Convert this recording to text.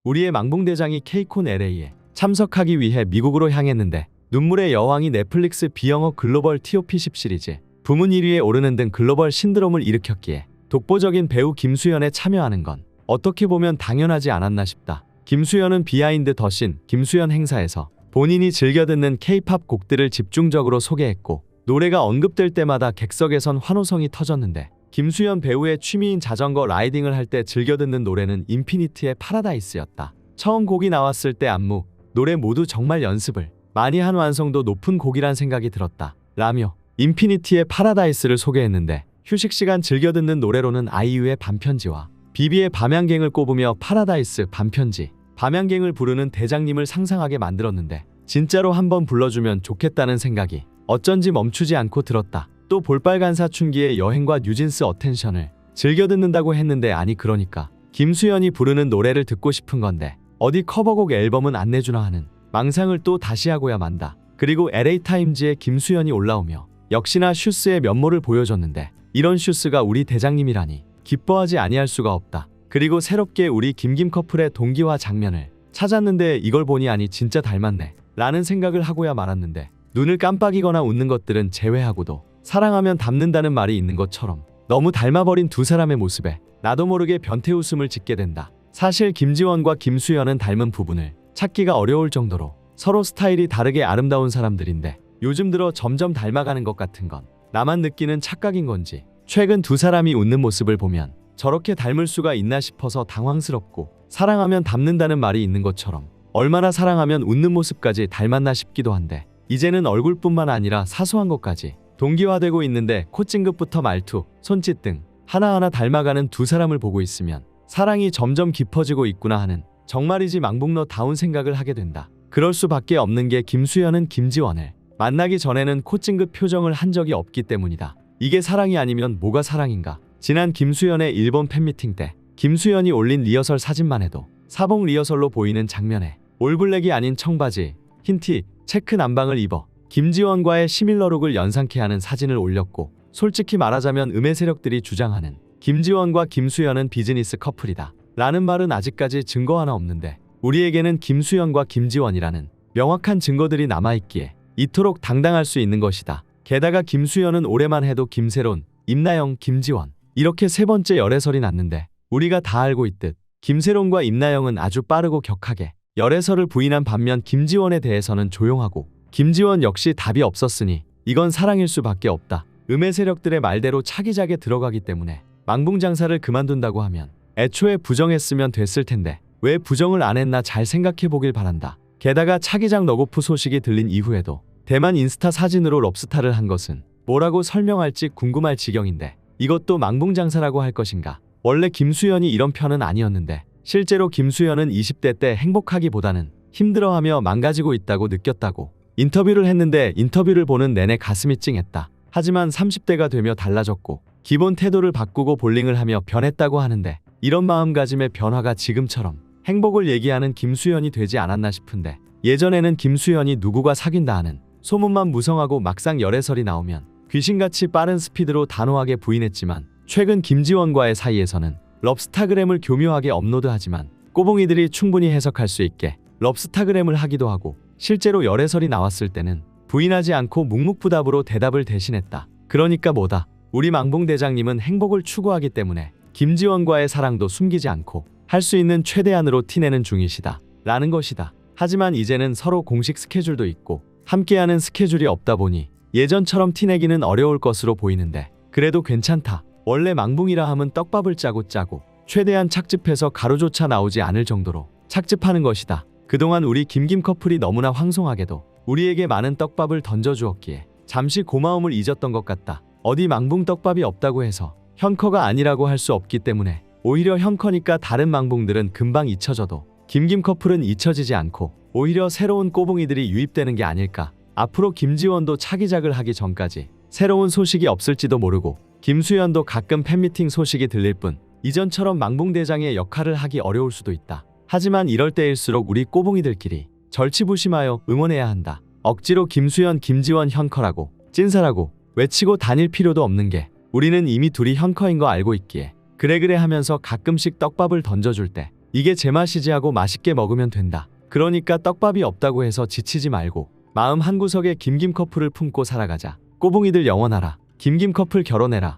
우리의 망봉대장이 케이콘 LA에 참석하기 위해 미국으로 향했는데 눈물의 여왕이 넷플릭스 비영어 글로벌 TOP10 시리즈 부문 1위에 오르는 등 글로벌 신드롬을 일으켰기에 독보적인 배우 김수현에 참여하는 건 어떻게 보면 당연하지 않았나 싶다. 김수현은 비하인드 더 신 김수현 행사에서 본인이 즐겨 듣는 K-팝 곡들을 집중적으로 소개했고 노래가 언급될 때마다 객석에선 환호성이 터졌는데 김수현 배우의 취미인 자전거 라이딩을 할 때 즐겨 듣는 노래는 인피니트의 파라다이스였다. 처음 곡이 나왔을 때 안무, 노래 모두 정말 연습을 많이 한 완성도 높은 곡이란 생각이 들었다. 라며 인피니티의 파라다이스를 소개했는데 휴식 시간 즐겨 듣는 노래로는 아이유의 반편지와 비비의 밤양갱을 꼽으며 파라다이스, 반편지, 밤양갱을 부르는 대장님을 상상하게 만들었는데 진짜로 한번 불러주면 좋겠다는 생각이 어쩐지 멈추지 않고 들었다. 또 볼빨간 사춘기의 여행과 뉴진스 어텐션을 즐겨 듣는다고 했는데 아니 그러니까 김수현이 부르는 노래를 듣고 싶은 건데 어디 커버곡 앨범은 안 내주나 하는 망상을 또 다시 하고야 만다. 그리고 LA타임즈에 김수현이 올라오며 역시나 슈스의 면모를 보여줬는데 이런 슈스가 우리 대장님이라니 기뻐하지 아니할 수가 없다. 그리고 새롭게 우리 김김 커플의 동기화 장면을 찾았는데 이걸 보니 아니 진짜 닮았네 라는 생각을 하고야 말았는데 눈을 깜빡이거나 웃는 것들은 제외하고도 사랑하면 닮는다는 말이 있는 것처럼 너무 닮아버린 두 사람의 모습에 나도 모르게 변태 웃음을 짓게 된다. 사실 김지원과 김수현은 닮은 부분을 찾기가 어려울 정도로 서로 스타일이 다르게 아름다운 사람들인데 요즘 들어 점점 닮아가는 것 같은 건 나만 느끼는 착각인 건지 최근 두 사람이 웃는 모습을 보면 저렇게 닮을 수가 있나 싶어서 당황스럽고 사랑하면 닮는다는 말이 있는 것처럼 얼마나 사랑하면 웃는 모습까지 닮았나 싶기도 한데 이제는 얼굴뿐만 아니라 사소한 것까지 동기화되고 있는데 콧찡긋부터 말투, 손짓 등 하나하나 닮아가는 두 사람을 보고 있으면 사랑이 점점 깊어지고 있구나 하는 정말이지 망봉러다운 생각을 하게 된다. 그럴 수밖에 없는 게 김수현은 김지원을 만나기 전에는 콧찡긋 표정을 한 적이 없기 때문이다. 이게 사랑이 아니면 뭐가 사랑인가? 지난 김수현의 일본 팬미팅 때 김수현이 올린 리허설 사진만 해도 사복 리허설로 보이는 장면에 올블랙이 아닌 청바지, 흰티, 체크 남방을 입어 김지원과의 시밀러룩을 연상케 하는 사진을 올렸고 솔직히 말하자면 음의 세력들이 주장하는 김지원과 김수현은 비즈니스 커플이다 라는 말은 아직까지 증거 하나 없는데 우리에게는 김수현과 김지원이라는 명확한 증거들이 남아있기에 이토록 당당할 수 있는 것이다. 게다가 김수현은 올해만 해도 김세론, 임나영, 김지원 이렇게 세 번째 열애설이 났는데 우리가 다 알고 있듯 김세론과 임나영은 아주 빠르고 격하게 열애설을 부인한 반면 김지원에 대해서는 조용하고 김지원 역시 답이 없었으니 이건 사랑일 수밖에 없다. 음의 세력들의 말대로 차기작에 들어가기 때문에 망봉장사를 그만둔다고 하면 애초에 부정했으면 됐을 텐데 왜 부정을 안 했나 잘 생각해 보길 바란다. 게다가 차기작 너고프 소식이 들린 이후에도 대만 인스타 사진으로 럽스타를 한 것은 뭐라고 설명할지 궁금할 지경인데 이것도 망봉장사라고 할 것인가? 원래 김수현이 이런 편은 아니었는데 실제로 김수현은 20대 때 행복하기보다는 힘들어하며 망가지고 있다고 느꼈다고 인터뷰를 했는데 인터뷰를 보는 내내 가슴이 찡했다. 하지만 30대가 되며 달라졌고 기본 태도를 바꾸고 볼링을 하며 변했다고 하는데 이런 마음가짐의 변화가 지금처럼 행복을 얘기하는 김수현이 되지 않았나 싶은데 예전에는 김수현이 누구가 사귄다 하는 소문만 무성하고 막상 열애설이 나오면 귀신같이 빠른 스피드로 단호하게 부인했지만 최근 김지원과의 사이에서는 럽스타그램을 교묘하게 업로드하지만 꼬봉이들이 충분히 해석할 수 있게 럽스타그램을 하기도 하고 실제로 열애설이 나왔을 때는 부인하지 않고 묵묵부답으로 대답을 대신했다. 그러니까 뭐다? 우리 망봉대장님은 행복을 추구하기 때문에 김지원과의 사랑도 숨기지 않고 할 수 있는 최대한으로 티내는 중이시다 라는 것이다. 하지만 이제는 서로 공식 스케줄도 있고 함께하는 스케줄이 없다 보니 예전처럼 티내기는 어려울 것으로 보이는데 그래도 괜찮다. 원래 망봉이라 함은 떡밥을 짜고 최대한 착즙해서 가루조차 나오지 않을 정도로 착즙하는 것이다. 그동안 우리 김김 커플이 너무나 황송하게도 우리에게 많은 떡밥을 던져주었기에 잠시 고마움을 잊었던 것 같다. 어디 망봉 떡밥이 없다고 해서 현커가 아니라고 할 수 없기 때문에 오히려 현커니까 다른 망봉들은 금방 잊혀져도 김김 커플은 잊혀지지 않고 오히려 새로운 꼬봉이들이 유입되는 게 아닐까. 앞으로 김지원도 차기작을 하기 전까지 새로운 소식이 없을지도 모르고 김수현도 가끔 팬미팅 소식이 들릴 뿐 이전처럼 망봉대장의 역할을 하기 어려울 수도 있다. 하지만 이럴 때일수록 우리 꼬봉이들끼리 절치부심하여 응원해야 한다. 억지로 김수현, 김지원 현커라고 찐사라고 외치고 다닐 필요도 없는 게 우리는 이미 둘이 현커인 거 알고 있기에 그래 하면서 가끔씩 떡밥을 던져줄 때 이게 제 맛이지 하고 맛있게 먹으면 된다. 그러니까 떡밥이 없다고 해서 지치지 말고 마음 한구석에 김김 커플을 품고 살아가자. 꼬붕이들 영원하라. 김김 커플 결혼해라.